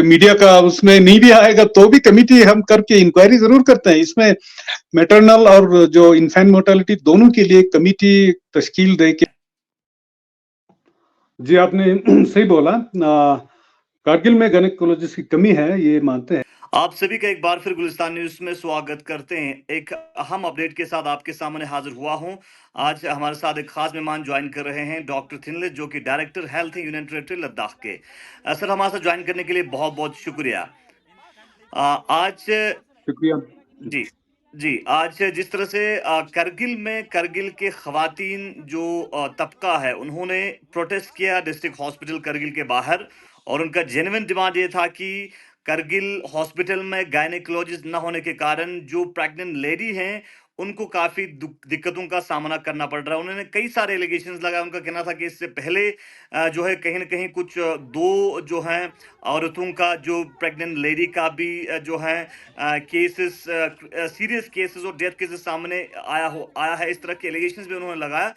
Media का उसमें नहीं भी आएगा तो भी कमिटी हम करके इंक्वायरी जरूर करते हैं। इसमें मैटरनल और जो इन्फेंट मोर्टेलिटी दोनों के लिए कमिटी तश्कील दे के। जी आपने सही बोला। कारगिल में गायनेकोलॉजिस्ट की कमी है, ये मानते हैं। आप सभी का एक बार फिर गुलिस्तान न्यूज में स्वागत करते हैं। एक अहम अपडेट के साथ आपके सामने हाजिर हुआ हूं। आज हमारे साथ एक खास मेहमान ज्वाइन कर रहे हैं, डॉक्टर थिनले, जो कि डायरेक्टर हेल्थ है यूनियन टेरिटरी लद्दाख के। सर, हमारे साथ ज्वाइन करने के लिए बहुत बहुत शुक्रिया। आज शुक्रिया जी जी, आज जिस तरह से करगिल में करगिल के खवातीन जो तबका है, उन्होंने प्रोटेस्ट किया डिस्ट्रिक्ट हॉस्पिटल करगिल के बाहर, और उनका जेन्युइन डिमांड ये था कि करगिल हॉस्पिटल में गायनेकोलॉजिस्ट न होने के कारण जो प्रेग्नेंट लेडी हैं उनको काफी दिक्कतों का सामना करना पड़ रहा है। उन्होंने कई सारे एलिगेशंस लगाए। उनका कहना था कि इससे पहले जो है कहीं ना कहीं कुछ दो जो हैं औरतों का, जो प्रेग्नेंट लेडी का भी जो है केसेस, सीरियस केसेस और डेथ केसेस सामने आया है। इस तरह के एलिगेशंस भी उन्होंने लगाया।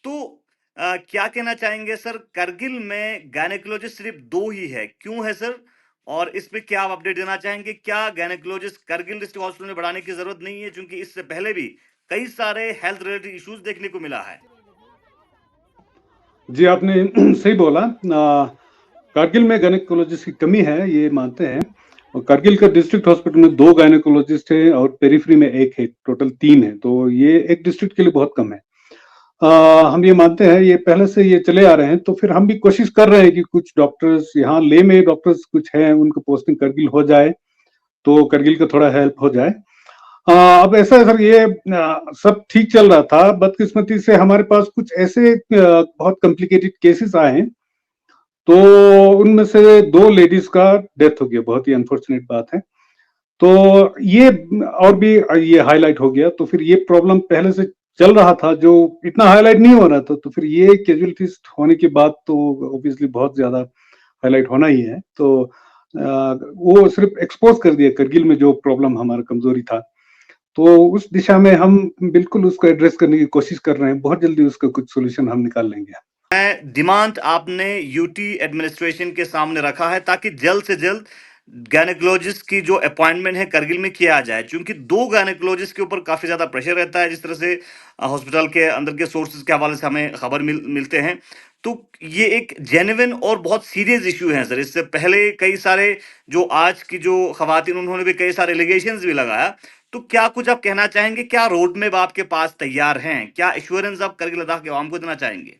तो क्या कहना चाहेंगे सर, करगिल में गायनेकोलॉजिस्ट सिर्फ दो ही है, क्यों है सर? और इस पे क्या आप अपडेट देना चाहेंगे? क्या गायनेकोलॉजिस्ट करगिल डिस्ट्रिक्ट हॉस्पिटल में बढ़ाने की जरूरत नहीं है, क्योंकि इससे पहले भी कई सारे हेल्थ रिलेटेड इश्यूज देखने को मिला है। जी आपने सही बोला। कारगिल में गायनेकोलॉजिस्ट की कमी है, ये मानते हैं। और कारगिल का डिस्ट्रिक्ट हॉस्पिटल में 2 गायनेकोलॉजिस्ट हैं और पेरिफेरी में 1 है, टोटल 3 है, तो ये एक डिस्ट्रिक्ट के लिए बहुत कम है। हम ये मानते हैं, ये पहले से ये चले आ रहे हैं, तो फिर हम भी कोशिश कर रहे हैं कि कुछ डॉक्टर्स यहाँ ले में डॉक्टर्स कुछ हैं, उनको पोस्टिंग करगिल हो जाए तो करगिल का थोड़ा हेल्प हो जाए। अब ऐसा है सर, ये सब ठीक चल रहा था। बदकिस्मती से हमारे पास कुछ ऐसे बहुत कॉम्प्लिकेटेड केसेस आए हैं, तो उनमें से 2 लेडीज का डेथ हो गया। बहुत ही अनफॉर्चुनेट बात है। तो ये और भी ये हाईलाइट हो गया, तो फिर ये प्रॉब्लम पहले से चल रहा था जो इतना हाईलाइट नहीं हो रहा था, तो फिर ये कैजुअलिटीज होने के बाद तो ऑब्वियसली बहुत ज्यादा हाईलाइट होना ही है। तो वो सिर्फ एक्सपोज कर दिया करगिल में जो प्रॉब्लम हमारा कमजोरी था। तो उस दिशा में हम बिल्कुल उसको एड्रेस करने की कोशिश कर रहे हैं। बहुत जल्दी उसका कुछ सोल्यूशन हम निकाल लेंगे। डिमांड आपने यूटी एडमिनिस्ट्रेशन के सामने रखा है ताकि जल्द से जल्द गायनेकोलॉजिस्ट की जो अपॉइंटमेंट है करगिल में किया जाए, क्योंकि 2 गायनेकोलॉजिस्ट के ऊपर काफी ज्यादा प्रेशर रहता है, जिस तरह से हॉस्पिटल के अंदर के सोर्सेज के हवाले से हमें खबर मिलते हैं। तो ये एक जेन्युइन और बहुत सीरियस इशू है सर। इससे पहले कई सारे जो आज की जो खवातीन, उन्होंने भी कई सारे एलिगेशंस भी लगाया। तो क्या कुछ आप कहना चाहेंगे? क्या रोड मैप आपके पास तैयार हैं? क्या एश्योरेंस आप करगिल लद्दाख के आवाम को देना चाहेंगे?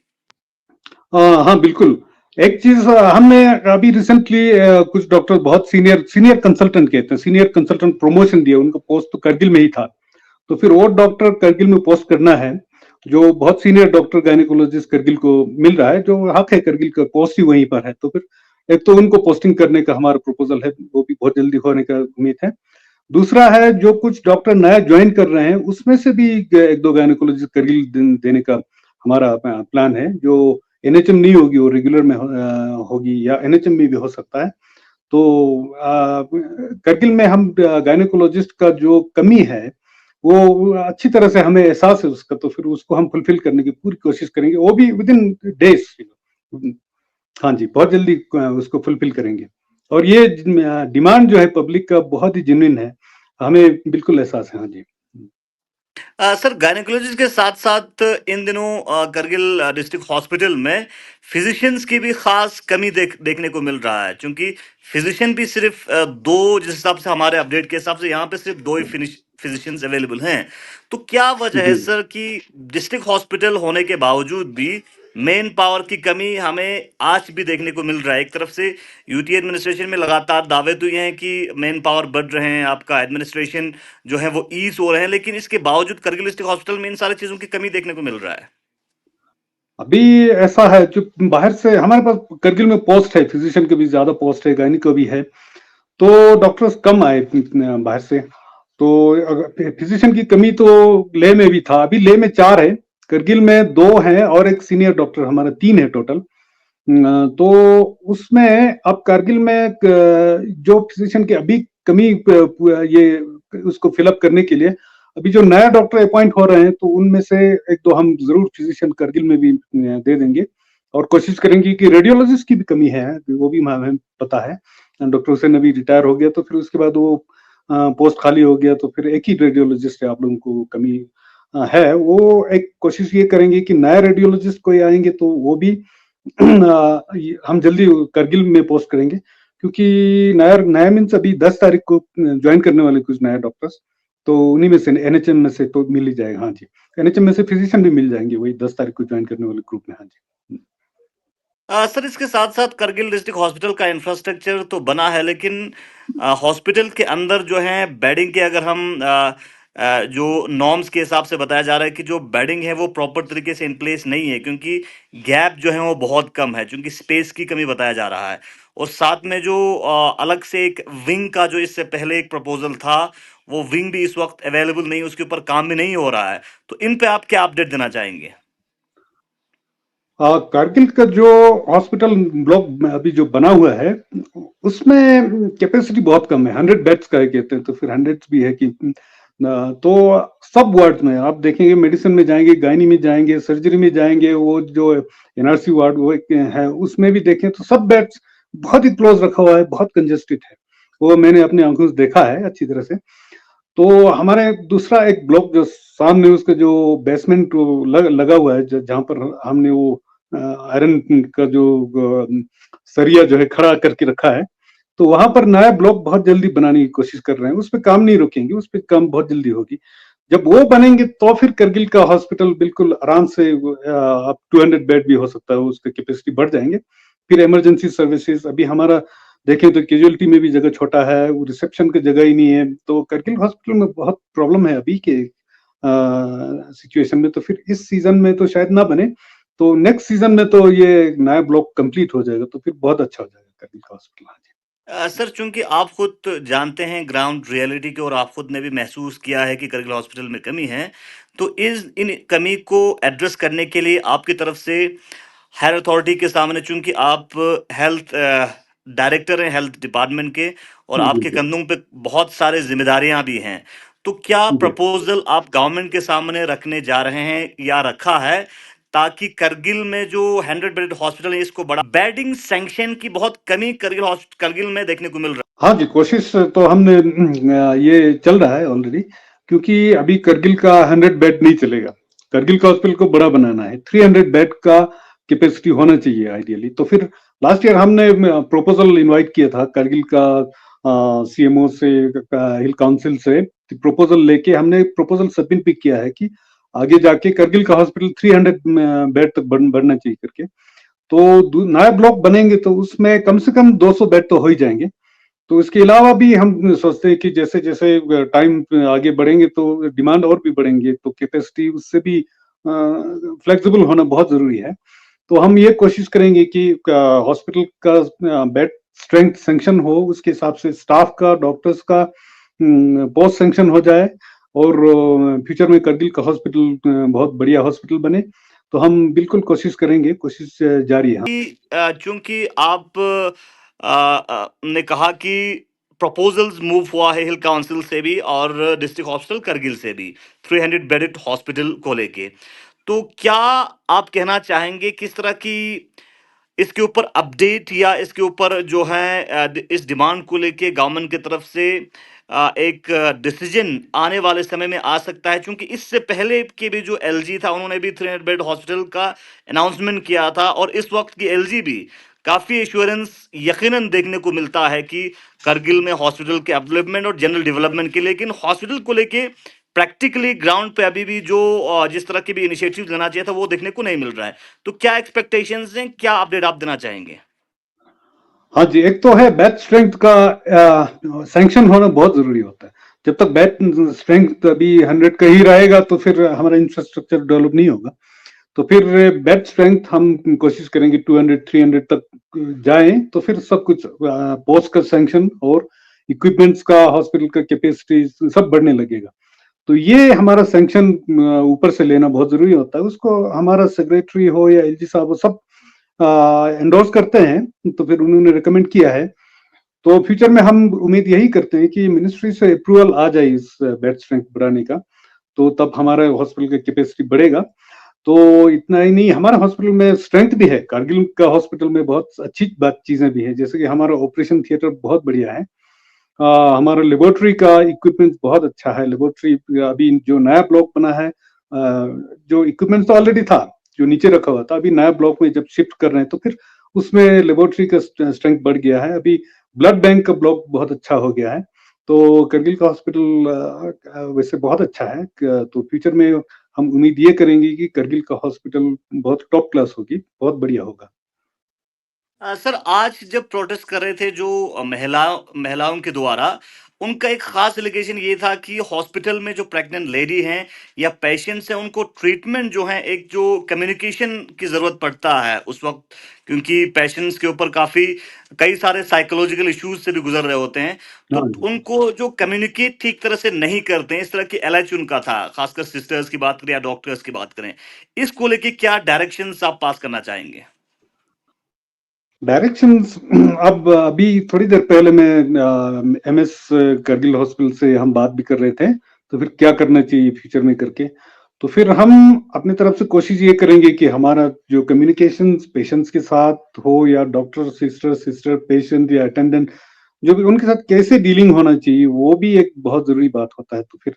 हाँ बिल्कुल। एक चीज हमने अभी रिसेंटली कुछ डॉक्टर बहुत सीनियर कंसल्टेंट कहते हैं, सीनियर कंसल्टेंट प्रमोशन दिया। उनका पोस्ट तो करगिल में ही था, तो फिर और डॉक्टर करगिल में पोस्ट करना है। जो बहुत सीनियर डॉक्टर गायनेकोलॉजिस्ट करगिल को मिल रहा है, जो हक है, करगिल का पोस्ट ही वहीं पर है, तो फिर एक तो उनको पोस्टिंग करने का हमारा प्रपोजल है, वो भी बहुत जल्दी होने का उम्मीद है। दूसरा है, जो कुछ डॉक्टर नया ज्वाइन कर रहे हैं उसमें से भी 1-2 गायनेकोलॉजिस्ट करगिल देने का हमारा प्लान है। जो एनएचएम नहीं होगी, वो रेगुलर में होगी, या एनएचएम में भी हो सकता है। तो करगिल में हम गायनेकोलॉजिस्ट का जो कमी है, वो अच्छी तरह से हमें एहसास है उसका, तो फिर उसको हम फुलफिल करने की पूरी कोशिश करेंगे, वो भी विद इन डेज। हाँ जी, बहुत जल्दी उसको फुलफिल करेंगे। और ये डिमांड जो है पब्लिक का बहुत ही जेन्युइन है, हमें बिल्कुल एहसास है। हाँ जी। सर, गायनेकोलॉजिस्ट के साथ साथ इन दिनों करगिल डिस्ट्रिक्ट हॉस्पिटल में फिजिशियंस की भी खास कमी देखने को मिल रहा है, क्योंकि फिजिशियन भी सिर्फ 2, जिस हिसाब से हमारे अपडेट के हिसाब से यहाँ पे सिर्फ 2 ही फिजिशियंस अवेलेबल हैं। तो क्या वजह है जी सर कि डिस्ट्रिक्ट हॉस्पिटल होने के बावजूद भी मेन पावर की कमी हमें आज भी देखने को मिल रहा है? एक तरफ से यूटी एडमिनिस्ट्रेशन में लगातार दावे तो ये हैं कि मेन पावर बढ़ रहे हैं, आपका एडमिनिस्ट्रेशन जो है वो ईज हो रहे हैं, लेकिन इसके बावजूद करगिल डिस्ट्रिक्ट हॉस्पिटल में इन सारी चीजों की कमी देखने को मिल रहा है। अभी ऐसा है, जो बाहर से हमारे पास करगिल में पोस्ट है, फिजिशियन के भी ज्यादा पोस्ट है, गायनी को भी है, तो डॉक्टर्स कम आए बाहर से। तो फिजिशियन की कमी तो लेह में भी था। अभी लेह में 4 है, करगिल में 2 हैं और एक सीनियर डॉक्टर, हमारा 3 है टोटल। तो उसमें अब करगिल में जो फिजिशियन की अभी कमी, ये उसको फिलअप करने के लिए अभी जो नया डॉक्टर अपॉइंट हो रहे हैं, तो उनमें से 1-2 हम जरूर फिजिशियन करगिल में भी दे देंगे। और कोशिश करेंगे कि रेडियोलॉजिस्ट की भी कमी है, वो भी हमें पता है। डॉक्टर हुसैन अभी रिटायर हो गया, तो फिर उसके बाद वो पोस्ट खाली हो गया, तो फिर एक ही रेडियोलॉजिस्ट है, आप लोगों को कमी है। वो एक कोशिश ये करेंगे कि नया रेडियोलॉजिस्ट कोई आएँगे तो वो भी हम जल्दी करगिल में पोस्ट करेंगे, क्योंकि नया नया मीन्स अभी 10 तारीख को ज्वाइन करने वाले कुछ नए डॉक्टर्स, तो उन्हीं में से एनएचएम में से तो मिल ही जाएगा। हाँ जी, एनएचएम में से फिजिशियन भी मिल जाएंगे वही 10 तारीख को ज्वाइन करने वाले ग्रुप में। हाँ जी। सर, इसके साथ-साथ करगिल डिस्ट्रिक्ट हॉस्पिटल का इंफ्रास्ट्रक्चर तो बना है, लेकिन हॉस्पिटल के अंदर जो है बेडिंग के, अगर हम जो नॉर्म्स के हिसाब से बताया जा रहा है कि जो बेडिंग है वो प्रॉपर तरीके से इन प्लेस नहीं है, क्योंकि गैप जो है वो बहुत कम है, क्योंकि स्पेस की कमी बताया जा रहा है। और साथ में जो अलग से एक विंग का जो इससे पहले एक प्रपोज़ल था, वो विंग भी इस वक़्त अवेलेबल नहीं है, उसके ऊपर काम भी नहीं हो रहा है। तो इन पे आप क्या अपडेट देना चाहेंगे? कारगिल का जो हॉस्पिटल ब्लॉक अभी जो बना हुआ है, उसमें कैपेसिटी बहुत कम है। 100 बेड्स का है कहते हैं, तो फिर 100 भी है कि तो सब वार्ड में आप देखेंगे, मेडिसिन में जाएंगे, गायनी में जाएंगे, सर्जरी में जाएंगे, वो जो एनआरसी वार्ड वो एक है, उसमें भी देखें तो सब बेड्स बहुत ही क्लोज रखा हुआ है, बहुत कंजेस्टेड है। वो मैंने अपनी आंखों से देखा है अच्छी तरह से। तो हमारे दूसरा एक ब्लॉक जो सामने, उसका जो बेसमेंट लगा हुआ है, जहाँ पर हमने वो आयरन का जो सरिया जो है खड़ा करके रखा है, तो वहां पर नया ब्लॉक बहुत जल्दी बनाने की कोशिश कर रहे हैं। उस पर काम नहीं रुकेंगे, उस पर काम बहुत जल्दी होगी। जब वो बनेंगे तो फिर करगिल का हॉस्पिटल बिल्कुल आराम से अब 200 बेड भी हो सकता है, उसका कैपेसिटी बढ़ जाएंगे। फिर इमरजेंसी सर्विसेज, अभी हमारा देखें तो कैजुअलिटी में भी जगह छोटा है, वो रिसेप्शन की जगह ही नहीं है, तो करगिल हॉस्पिटल में बहुत प्रॉब्लम है अभी के सिचुएशन में। तो फिर इस सीजन में तो शायद ना बने, तो नेक्स्ट सीजन में तो ये नया ब्लॉक कंप्लीट हो जाएगा, तो फिर बहुत अच्छा हो जाएगा करगिल का हॉस्पिटल। हाँ जी। सर, चूंकि आप खुद जानते हैं ग्राउंड रियलिटी को, और आप खुद ने भी महसूस किया है कि करगिल हॉस्पिटल में कमी है, तो इन कमी को एड्रेस करने के लिए आपकी तरफ से हायर अथॉरिटी के सामने, चूंकि आप हेल्थ डायरेक्टर हैं हेल्थ डिपार्टमेंट के, और जी आपके जी कंधों पे बहुत सारे जिम्मेदारियां भी हैं, तो क्या जी। प्रपोजल आप गवर्नमेंट के सामने रखने जा रहे हैं या रखा है, ताकि करगिल में जो 100 बेड हॉस्पिटल है इसको बड़ा, बेडिंग सैंक्शन की बहुत कमी करगिल में देखने को मिल रहा हाँ जी, कोशिश तो हमने ये चल रहा है ऑलरेडी, क्योंकि अभी करगिल का 100 बेड नहीं चलेगा। करगिल का हॉस्पिटल को बड़ा बनाना है, 300 बेड का कैपेसिटी होना चाहिए आइडियली। तो फिर लास्ट ईयर हमने प्रपोजल इनवाइट किया था करगिल का सीएमओ से, हिल काउंसिल से प्रपोजल लेके हमने प्रपोजल सबमिट भी किया है कि आगे जाके करगिल का हॉस्पिटल 300 बेड तक बढ़ना चाहिए करके। तो नया ब्लॉक बनेंगे तो उसमें कम से कम 200 बेड तो हो ही जाएंगे। तो इसके अलावा भी हम सोचते हैं कि जैसे जैसे टाइम आगे बढ़ेंगे तो डिमांड और भी बढ़ेंगे, तो कैपेसिटी उससे भी फ्लेक्सिबल होना बहुत जरूरी है। तो हम ये कोशिश करेंगे कि हॉस्पिटल का बेड स्ट्रेंथ सेंक्शन हो, उसके हिसाब से स्टाफ का, डॉक्टर्स का पोस्ट सेंक्शन हो जाए, और फ्यूचर में करगिल का हॉस्पिटल बहुत बढ़िया हॉस्पिटल बने। तो हम बिल्कुल कोशिश करेंगे, कोशिश जारी है। कि चूंकि आप ने कहा कि प्रपोजल्स मूव हुआ है हिल काउंसिल से भी और डिस्ट्रिक्ट हॉस्पिटल करगिल से भी 300 बेडेड हॉस्पिटल को लेके, तो क्या आप कहना चाहेंगे किस तरह की इसके ऊपर अपडेट, या इसके ऊपर जो है इस डिमांड को लेके गवर्नमेंट की तरफ से एक डिसीजन आने वाले समय में आ सकता है, क्योंकि इससे पहले के भी जो एलजी था उन्होंने भी 300 बेड हॉस्पिटल का अनाउंसमेंट किया था, और इस वक्त की एलजी भी काफी एश्योरेंस यकीनन देखने को मिलता है कि करगिल में हॉस्पिटल के डेवलपमेंट और जनरल डेवलपमेंट के, लेकिन हॉस्पिटल को लेके प्रैक्टिकली ग्राउंड पे अभी भी जो जिस तरह के भी इनिशिएटिव लेना चाहिए था वो देखने को नहीं मिल रहा है। तो क्या एक्सपेक्टेशंस हैं, क्या अपडेट आप देना चाहेंगे? हाँ जी, एक तो है बेड स्ट्रेंथ का सैंक्शन होना बहुत जरूरी होता है। जब तक बेड स्ट्रेंथ अभी 100 का ही रहेगा तो फिर हमारा इंफ्रास्ट्रक्चर डेवलप नहीं होगा। तो फिर बेड स्ट्रेंथ हम कोशिश करेंगे 200 300 तक जाएं, तो फिर सब कुछ पोस्ट का सैंक्शन और इक्विपमेंट्स का, हॉस्पिटल का कैपेसिटी सब बढ़ने लगेगा। तो ये हमारा सैंक्शन ऊपर से लेना बहुत जरूरी होता है। उसको हमारा सेक्रेटरी हो या एलजी साहब हो, सब एंडोर्स करते हैं, तो फिर उन्होंने रिकमेंड किया है। तो फ्यूचर में हम उम्मीद यही करते हैं कि मिनिस्ट्री से अप्रूवल आ जाए इस बेड स्ट्रेंथ बढ़ाने का, तो तब हमारा हॉस्पिटल का कैपेसिटी बढ़ेगा। तो इतना ही नहीं, हमारे हॉस्पिटल में स्ट्रेंथ भी है, कारगिल का हॉस्पिटल में बहुत अच्छी बात चीज़ें भी हैं, जैसे कि हमारा ऑपरेशन थिएटर बहुत बढ़िया है। हमारा लेबोरेटरी का इक्विपमेंट बहुत अच्छा है, लेबोरेटरी अभी जो नया ब्लॉक बना है, जो इक्विपमेंट तो ऑलरेडी था, जो नीचे रखा हुआ था, अभी नया ब्लॉक में जब शिफ्ट कर रहे हैं तो फिर उसमें लेबोरेटरी का स्ट्रेंथ बढ़ गया है। अभी ब्लड बैंक का ब्लॉक बहुत अच्छा हो गया है। तो करगिल का हॉस्पिटल वैसे बहुत अच्छा है। तो फ्यूचर में हम उम्मीद ये करेंगे कि करगिल का हॉस्पिटल बहुत टॉप क्लास होगी, बहुत बढ़िया होगा। सर आज जब प्रोटेस्ट कर रहे थे जो महिलाओं के द्वारा, उनका एक खास एलिगेशन ये था कि हॉस्पिटल में जो प्रेग्नेंट लेडी हैं या पेशेंट्स हैं उनको ट्रीटमेंट जो है एक जो कम्युनिकेशन की ज़रूरत पड़ता है उस वक्त, क्योंकि पेशेंट्स के ऊपर काफ़ी कई सारे साइकोलॉजिकल इश्यूज से भी गुजर रहे होते हैं, तो हाँ जी। उनको जो कम्युनिकेट ठीक तरह से नहीं करते हैं, इस तरह की एलएच उनका था, खासकर सिस्टर्स की बात करें या डॉक्टर्स की बात करें, इसको लेके क्या डायरेक्शंस आप पास करना चाहेंगे? डायरेक्शंस अब अभी थोड़ी देर पहले मैं एमएस करगिल हॉस्पिटल से हम बात भी कर रहे थे, तो फिर क्या करना चाहिए फ्यूचर में करके। तो फिर हम अपनी तरफ से कोशिश ये करेंगे कि हमारा जो कम्युनिकेशन पेशेंट्स के साथ हो या डॉक्टर सिस्टर पेशेंट या अटेंडेंट, जो भी उनके साथ कैसे डीलिंग होना चाहिए, वो भी एक बहुत ज़रूरी बात होता है। तो फिर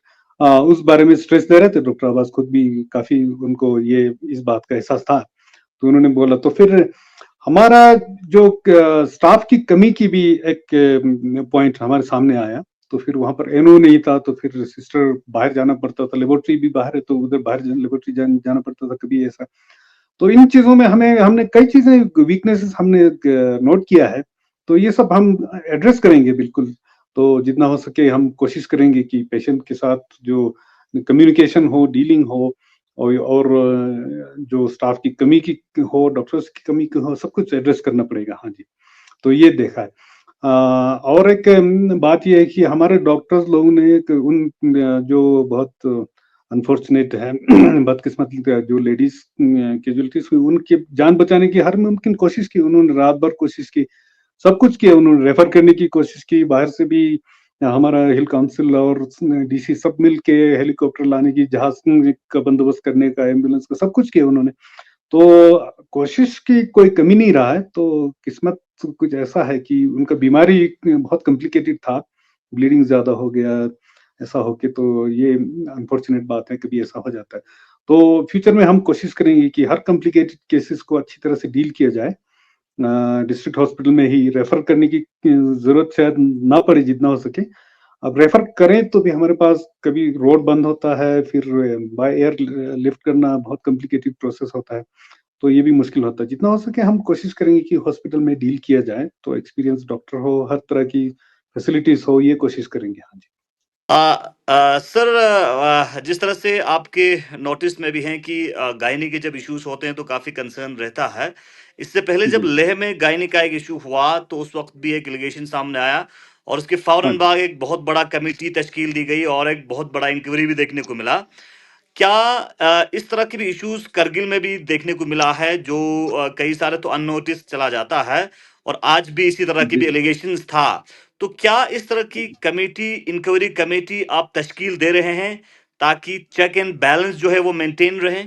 उस बारे में स्ट्रेस दे रहे थे डॉक्टर अब्बास, खुद भी काफ़ी उनको ये इस बात का एहसास था। तो उन्होंने बोला, तो फिर हमारा जो स्टाफ की कमी की भी एक पॉइंट हमारे सामने आया। तो फिर वहाँ पर एनओ नहीं था, तो फिर सिस्टर बाहर जाना पड़ता था, लेबोरेटरी भी बाहर है, तो उधर बाहर लेबोरेटरी जाना पड़ता था कभी ऐसा। तो इन चीज़ों में हमने कई चीज़ें वीकनेसेस हमने नोट किया है, तो ये सब हम एड्रेस करेंगे बिल्कुल। तो जितना हो सके हम कोशिश करेंगे कि पेशेंट के साथ जो कम्युनिकेशन हो, डीलिंग हो, और जो स्टाफ की कमी की हो, डॉक्टर्स की कमी की हो, सब कुछ एड्रेस करना पड़ेगा। हाँ जी, तो ये देखा है। और एक बात ये है कि हमारे डॉक्टर्स लोगों ने एक जो बहुत अनफॉर्चुनेट है बदकिस्मती का जो लेडीज़ कैजुअल्टीज़ हुई, उनकी जान बचाने की हर मुमकिन कोशिश की। उन्होंने रात भर कोशिश की, सब कुछ किया, उन्होंने रेफर करने की कोशिश की, बाहर से भी हमारा हिल काउंसिल और डीसी सब मिल के हेलीकॉप्टर लाने की, जहाज का बंदोबस्त करने का, एम्बुलेंस का, सब कुछ किया उन्होंने। तो कोशिश की कोई कमी नहीं रहा है। तो किस्मत कुछ ऐसा है कि उनका बीमारी बहुत कॉम्प्लिकेटेड था, ब्लीडिंग ज़्यादा हो गया, ऐसा हो के, तो ये अनफॉर्चुनेट बात है, कभी ऐसा हो जाता है। तो फ्यूचर में हम कोशिश करेंगे कि हर कॉम्प्लिकेटेड केसेस को अच्छी तरह से डील किया जाए। डिस्ट्रिक्ट हॉस्पिटल में ही रेफर करने की ज़रूरत शायद ना पड़े जितना हो सके। अब रेफर करें तो भी हमारे पास कभी रोड बंद होता है, फिर बाय एयर लिफ्ट करना बहुत कॉम्प्लिकेटेड प्रोसेस होता है, तो ये भी मुश्किल होता है। जितना हो सके हम कोशिश करेंगे कि हॉस्पिटल में डील किया जाए, तो एक्सपीरियंस डॉक्टर हो, हर तरह की फैसिलिटीज़ हो, ये कोशिश करेंगे। हाँ जी। सर, जिस तरह से आपके नोटिस में भी हैं कि गायनी के जब इश्यूज होते हैं तो काफ़ी कंसर्न रहता है। इससे पहले जब जी। लेह में गायनी का एक इश्यू हुआ तो उस वक्त भी एक एलिगेशन सामने आया और उसके हाँ फौरन जी। बाद एक बहुत बड़ा कमेटी तश्कील दी गई और एक बहुत बड़ा इंक्वायरी भी देखने को मिला। क्या इस तरह के भी इश्यूज करगिल में भी देखने को मिला है जो कई सारे तो अननोटिस चला जाता है और आज भी इसी तरह की भी जी। एलिगेशंस था, तो क्या इस तरह की कमेटी इंक्वायरी कमेटी आप तश्कील दे रहे हैं ताकि चेक एंड बैलेंस जो है वो मेंटेन रहे?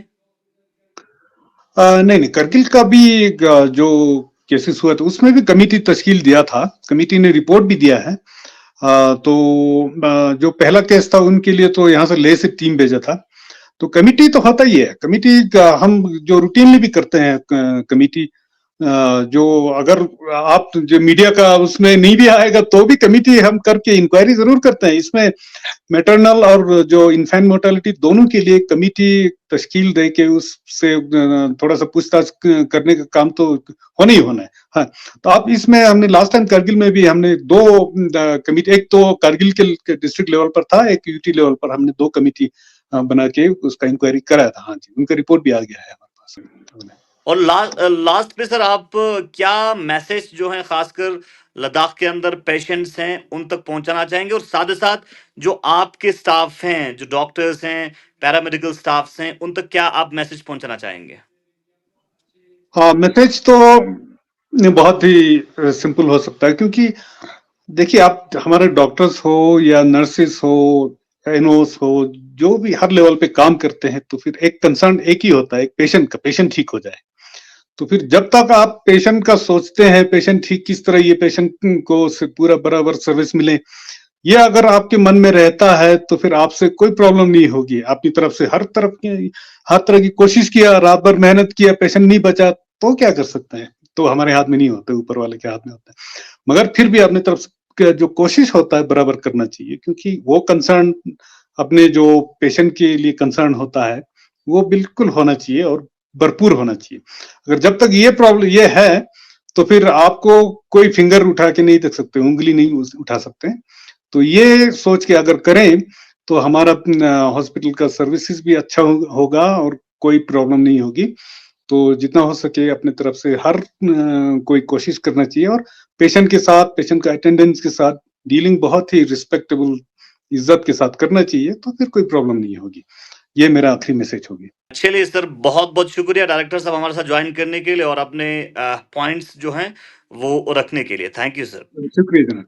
नहीं, करगिल का भी जो केसेस हुआ था उसमें भी कमिटी तश्कील दिया था, कमिटी ने रिपोर्ट भी दिया है। तो जो पहला केस था उनके लिए तो यहाँ से लेह से टीम भेजा था। तो कमिटी तो होता ही है, कमिटी का हम जो रूटीनली भी करते हैं, कमिटी जो अगर आप जो मीडिया का उसमें नहीं भी आएगा तो भी कमिटी हम करके इंक्वायरी जरूर करते हैं। इसमें मैटरनल और जो इन्फेंट मोर्टेलिटी दोनों के लिए कमिटी तश्कील दे के उससे थोड़ा सा पूछताछ करने का काम तो होना ही होना है। हाँ, तो आप इसमें हमने लास्ट टाइम करगिल में भी हमने दो कमिटी, एक तो करगिल के डिस्ट्रिक्ट लेवल पर था, एक यूटी लेवल पर हमने दो कमिटी बना के उसका इंक्वायरी कराया था। हाँ जी, उनका रिपोर्ट भी आ गया है हमारे पास। और लास्ट पे सर आप क्या मैसेज जो है खासकर लद्दाख के अंदर पेशेंट्स हैं उन तक पहुंचाना चाहेंगे और साथ ही साथ जो आपके स्टाफ हैं, जो डॉक्टर्स हैं, पैरामेडिकल स्टाफ्स हैं, उन तक क्या आप मैसेज पहुंचाना चाहेंगे? हाँ, मैसेज तो बहुत ही सिंपल हो सकता है, क्योंकि देखिए आप हमारे डॉक्टर्स हो या नर्सेस हो, एनओस हो, जो भी हर लेवल पे काम करते हैं, तो फिर एक कंसर्न एक ही होता है, एक पेशेंट का, पेशेंट ठीक हो जाए। तो फिर जब तक आप पेशेंट का सोचते हैं, पेशेंट ठीक किस तरह, ये पेशेंट को पूरा बराबर सर्विस मिले, ये अगर आपके मन में रहता है, तो फिर आपसे कोई प्रॉब्लम नहीं होगी। अपनी तरफ से हर तरह की कोशिश किया, रात भर मेहनत किया, पेशेंट नहीं बचा, तो क्या कर सकते हैं? तो हमारे हाथ में नहीं होता, ऊपर वाले के हाथ में होता है। मगर फिर भी अपनी तरफ से जो कोशिश होता है बराबर करना चाहिए, क्योंकि वो कंसर्न, अपने जो पेशेंट के लिए कंसर्न होता है, वो बिल्कुल होना चाहिए और भरपूर होना चाहिए। अगर जब तक ये प्रॉब्लम ये है, तो फिर आपको कोई फिंगर उठा के नहीं देख सकते, उंगली नहीं उठा सकते। तो ये सोच के अगर करें, तो हमारा हॉस्पिटल का सर्विसेज भी अच्छा होगा और कोई प्रॉब्लम नहीं होगी। तो जितना हो सके अपने तरफ से हर कोई कोशिश करना चाहिए, और पेशेंट के साथ, पेशेंट का अटेंडेंस के साथ डीलिंग बहुत ही रिस्पेक्टेबल, इज्जत के साथ करना चाहिए, तो फिर कोई प्रॉब्लम नहीं होगी। ये मेरा आखिरी मैसेज होगी। चलिए सर, बहुत-बहुत शुक्रिया डायरेक्टर साहब हमारे साथ जॉइन करने के लिए और अपने पॉइंट्स जो हैं वो रखने के लिए। Thank you sir. शुक्रिया जनाब।